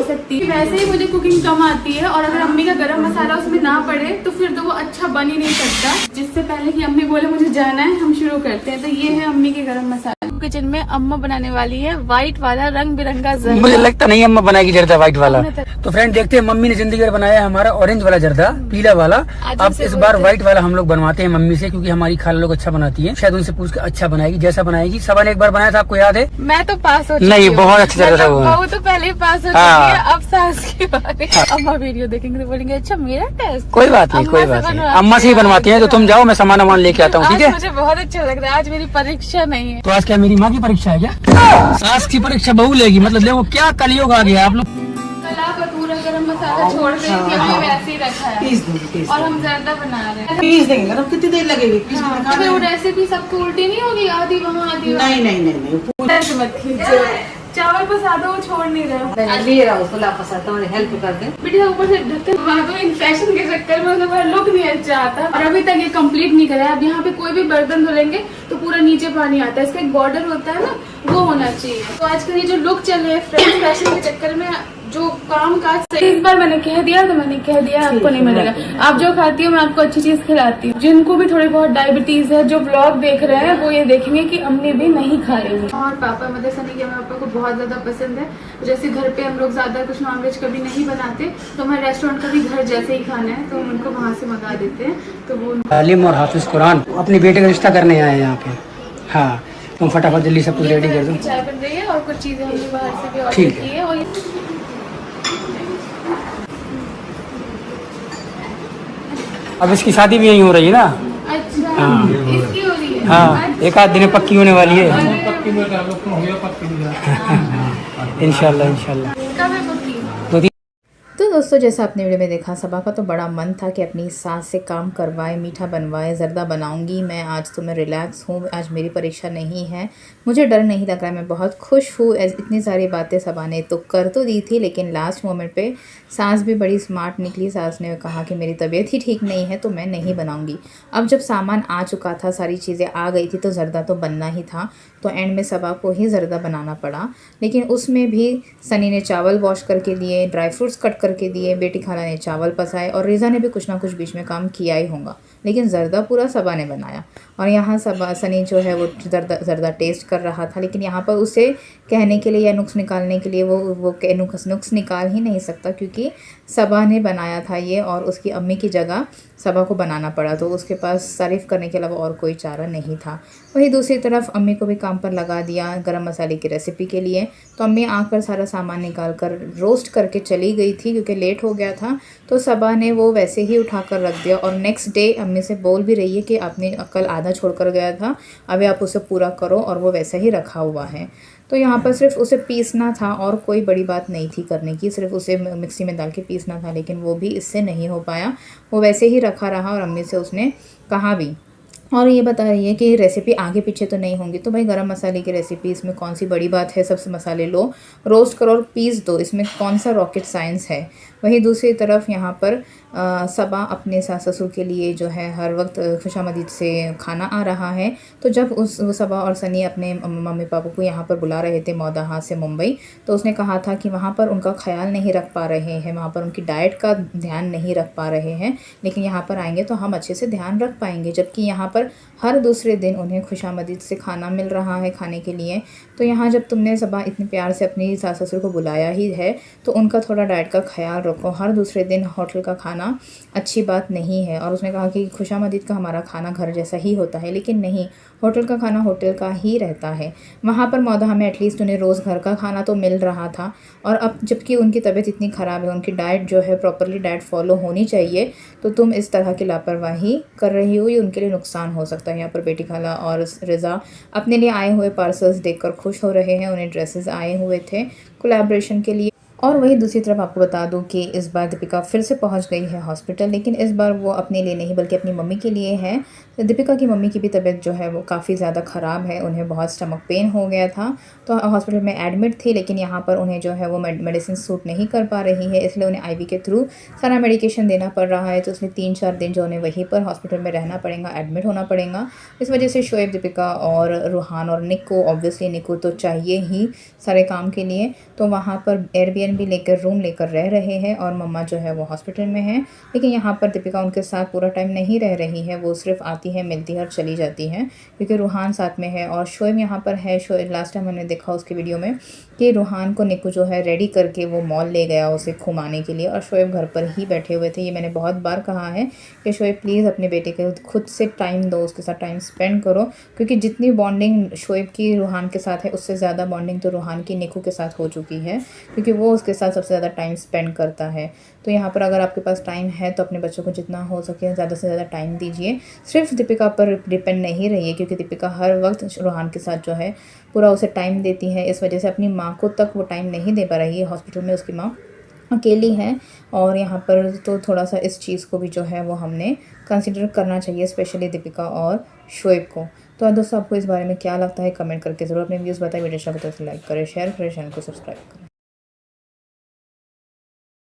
बोल सकती है। वैसे ही मुझे कुकिंग कम आती है और अगर अम्मी का गरम मसाला उसमें ना पड़े तो फिर तो वो अच्छा बन ही नहीं सकता। जिससे पहले कि अम्मी बोले मुझे जाना है, हम शुरू करते हैं। तो ये है अम्मी के गरम मसाला। किचन में अम्मा बनाने वाली है व्हाइट वाला रंग बिरंगा जर्दा। मुझे लगता नहीं अम्मा बनाएगी जर्दा व्हाइट वाला। तो फ्रेंड देखते हैं, मम्मी ने जिंदगी में बनाया है हमारा ऑरेंज वाला जर्दा, पीला वाला। अब इस बार व्हाइट वाला हम लोग बनवाते हैं मम्मी से, क्योंकि हमारी खाला लोग अच्छा बनाती है। शायद उनसे पूछ के अच्छा बनाएगी, जैसा बनाएगी। सबा ने एक बार बनाया था, आपको याद है? मैं तो पास हो चुकी नहीं, बहुत अच्छा जर्दा था वो। वो तो पहले ही पास हो चुकी है, अब सास की बारी। अम्मा वीडियो देखेंगे तो बोलेंगे अच्छा मेरा टेस्ट। कोई बात नहीं, कोई बात नहीं, अम्मा से ही बनवाती है। तो तुम जाओ, मैं सामान वामान लेके आता हूँ, ठीक है? मुझे बहुत अच्छा लग रहा है। आज मेरी परीक्षा नहीं है। तो आज क्या मेरी माँ की परीक्षा है क्या? सास की परीक्षा बहू लेगी, मतलब देखो क्या कलयुग आ गया आप लोग। कला का पूरा गरम मसाला छोड़ रही थी, हमने वैसे ही रखा है। पीस और हम जर्दा बना रहे हैं। पीस देंगे ना, कितनी देर लगेगी पीस में? तो फिर वो रेसिपी सबको उल्टी नहीं होगी, आधी वहाँ आधी वहाँ? नहीं मत खींचो, चावल पसा दो, वो छोड़ नहीं रहा। ले रहा उसको लापस आता हूँ, हेल्प कर दे। बेटा ऊपर से ढक्कन लगा दो। इन्फेक्शन के चक्कर में उसका लुक नहीं अच्छा आता और अभी तक ये कंप्लीट नहीं करा है। अब यहाँ पे कोई भी बर्तन धुलेंगे तो पूरा नीचे पानी आता है। इसका एक बॉर्डर होता है ना, वो होना चाहिए। तो आजकल ये जो लुक चल रहे हैं फ्रेंड्स, फैशन के चक्कर में जो काम काज सही, इस बार मैंने कह दिया तो मैंने कह दिया, आपको नहीं मिलेगा। आप जो खाती हो मैं आपको अच्छी चीज खिलाती हूँ। जिनको भी थोड़ी बहुत डायबिटीज है, जो ब्लॉग देख रहे हैं, वो ये देखेंगे कि अम्मी भी नहीं खा रही है। और पापा मतलब सनी के पापा को बहुत ज्यादा पसंद है। जैसे घर पे हम लोग ज्यादा कुछ नॉनवेज कभी नहीं बनाते, तो हमारे रेस्टोरेंट का भी घर जैसे ही खाना है, तो हम उनको वहाँ से मंगा देते हैं। तो वो तालीम और हाफिज कुरान अपने बेटे का रिश्ता करने आए हैं यहाँ पे। हाँ, तुम फटाफट जल्दी सब कुछ रेडी कर दो। चाय बन रही है और कुछ चीजें हमने बाहर से भी ऑर्डर ठीक की है। और अब इसकी शादी भी यहीं हो रही है ना? अच्छा, हाँ। इसकी हो रही है? हाँ, एक आध दिन में पक्की होने वाली है। इंशाल्लाह इंशाल्लाह। कब है पक्की? तो दोस्तों, जैसा आपने वीडियो में देखा, सबा का तो बड़ा मन था कि अपनी सास से काम करवाए, मीठा बनवाए, ज़र्दा बनाऊंगी मैं। आज तो मैं रिलैक्स हूँ, आज मेरी परीक्षा नहीं है, मुझे डर नहीं लग रहा है, मैं बहुत खुश हूँ। इतनी सारी बातें सबा ने तो कर तो दी थी, लेकिन लास्ट मोमेंट पे सास भी बड़ी स्मार्ट निकली। सास ने कहा कि मेरी तबीयत ही ठीक नहीं है तो मैं नहीं बनाऊँगी। अब जब सामान आ चुका था, सारी चीज़ें आ गई थी, तो ज़र्दा तो बनना ही था। तो एंड में सबा को ही ज़र्दा बनाना पड़ा। लेकिन उसमें भी सनी ने चावल वॉश करके दिए, ड्राई फ्रूट्स कट करके दिए, बेटी खाला ने चावल पसाए और रिज़ा ने भी कुछ ना कुछ बीच में काम किया ही होगा। लेकिन ज़र्दा पूरा सबा ने बनाया। और यहाँ सनी जो है वो ज़र्दा टेस्ट कर रहा था, लेकिन यहाँ पर उसे कहने के लिए या नुक्स निकालने के लिए वो नुक्स निकाल ही नहीं सकता, क्योंकि सबा ने बनाया था ये और उसकी अम्मी की जगह सबा को बनाना पड़ा। तो उसके पास तारीफ़ करने के अलावा और कोई चारा नहीं था। वहीं दूसरी तरफ अम्मी को भी काम पर लगा दिया गरम मसाले की रेसिपी के लिए। तो अम्मी आकर सारा सामान निकाल कर रोस्ट करके चली गई थी, क्योंकि लेट हो गया था। तो सबा ने वो वैसे ही उठा कर रख दिया और नेक्स्ट डे अम्मी से बोल भी रही है कि आपने कल आधा छोड़ कर गया था, अभी आप उसे पूरा करो, और वो वैसा ही रखा हुआ है। तो यहाँ पर सिर्फ उसे पीसना था और कोई बड़ी बात नहीं थी करने की, सिर्फ उसे मिक्सी में डाल के पीसना था। लेकिन वो भी इससे नहीं हो पाया, वो वैसे ही रखा रहा और अम्मी से उसने कहा भी। और ये बता रही है कि रेसिपी आगे पीछे तो नहीं होंगी। तो भाई गरम मसाले की रेसिपी, इसमें कौन सी बड़ी बात है? सबसे मसाले लो, रोस्ट करो और पीस दो, इसमें कौन सा रॉकेट साइंस है। वहीं दूसरी तरफ यहाँ पर सबा अपने सास ससुर के लिए जो है हर वक्त खुशामदीद से खाना आ रहा है। तो जब वो सबा और सनी अपने मम्मी पापा को यहाँ पर बुला रहे थे मौदाहा से मुंबई, तो उसने कहा था कि वहाँ पर उनका ख्याल नहीं रख पा रहे हैं, वहाँ पर उनकी डाइट का ध्यान नहीं रख पा रहे हैं, लेकिन यहाँ पर आएंगे तो हम अच्छे से ध्यान रख पाएंगे। जबकि यहाँ पर हर दूसरे दिन उन्हें खुशामदीद से खाना मिल रहा है खाने के लिए। तो यहाँ जब तुमने सबा इतने प्यार से अपनी सास ससुर को बुलाया ही है, तो उनका थोड़ा डाइट का ख्याल रखो। हर दूसरे दिन होटल का खाना अच्छी बात नहीं है। और उसने कहा कि खुशामदीद का हमारा खाना घर जैसा ही होता है, लेकिन नहीं, होटल का खाना होटल का ही रहता है। वहाँ पर मौदाहा में एटलीस्ट उन्हें रोज़ घर का खाना तो मिल रहा था। और अब जबकि उनकी तबीयत इतनी ख़राब है, उनकी डाइट जो है प्रॉपरली डाइट फॉलो होनी चाहिए, तो तुम इस तरह की लापरवाही कर रही हो, ये उनके लिए नुकसान हो सकता है। यहाँ पर बेटी खाला और रिज़ा अपने लिए आए हुए पार्सल्स देखकर खुश हो रहे हैं। उन्हें ड्रेसेस आए हुए थे कोलैबोरेशन के लिए। और वही दूसरी तरफ आपको बता दूं कि इस बार दीपिका फिर से पहुंच गई है हॉस्पिटल, लेकिन इस बार वो अपने लिए नहीं बल्कि अपनी मम्मी के लिए है। तो दीपिका की मम्मी की भी तबीयत जो है वो काफ़ी ज़्यादा ख़राब है, उन्हें बहुत स्टमक पेन हो गया था, तो हॉस्पिटल में एडमिट थी। लेकिन यहाँ पर उन्हें जो है वो मेडिसिन सूट नहीं कर पा रही है, इसलिए उन्हें IV के थ्रू सारा मेडिकेशन देना पड़ रहा है। तो उसमें 3-4 दिन जो उन्हें वहीं पर हॉस्पिटल में रहना पड़ेगा, एडमिट होना पड़ेगा। इस वजह से शोएब, दीपिका और रूहान और निक को, ऑब्वियसली निक को तो चाहिए ही सारे काम के लिए, तो वहाँ पर एयरबीएन एयरबीएनबी लेकर रूम लेकर रह रहे हैं और मम्मा जो है वो हॉस्पिटल में है। लेकिन यहाँ पर दीपिका उनके साथ पूरा टाइम नहीं रह रही है, वो सिर्फ आती है, मिलती है और चली जाती है, क्योंकि रूहान साथ में है और शोएब यहाँ पर है। शोएब लास्ट टाइम हमने देखा उसकी वीडियो में कि रूहान को निकू जो है रेडी करके वो मॉल ले गया उसे घुमाने के लिए और शोएब घर पर ही बैठे हुए थे। ये मैंने बहुत बार कहा है कि शोएब प्लीज़ अपने बेटे के खुद से टाइम दो, उसके साथ टाइम स्पेंड करो, क्योंकि जितनी बॉन्डिंग शोएब की रूहान के साथ है उससे ज़्यादा बॉन्डिंग तो रूहान की निकू के साथ हो चुकी है, क्योंकि वो उसके साथ सबसे ज़्यादा टाइम स्पेंड करता है। तो यहाँ पर अगर आपके पास टाइम है तो अपने बच्चों को जितना हो सके ज़्यादा से ज़्यादा टाइम दीजिए। सिर्फ दीपिका पर डिपेंड नहीं रहिए, क्योंकि दीपिका हर वक्त रूहान के साथ जो है पूरा उसे टाइम देती है। इस वजह से अपनी माँ को तक वो टाइम नहीं दे पा रही है। हॉस्पिटल में उसकी माँ अकेली है और यहाँ पर तो थोड़ा सा इस चीज़ को भी जो है वो हमने कंसिडर करना चाहिए, स्पेशली दीपिका और शोएब को। तो दोस्तों आपको इस बारे में क्या लगता है कमेंट करके ज़रूर अपने व्यूज़ बताएं। वीडियो अच्छा लगता है तो लाइक करें, शेयर करें, चैनल को सब्सक्राइब करें।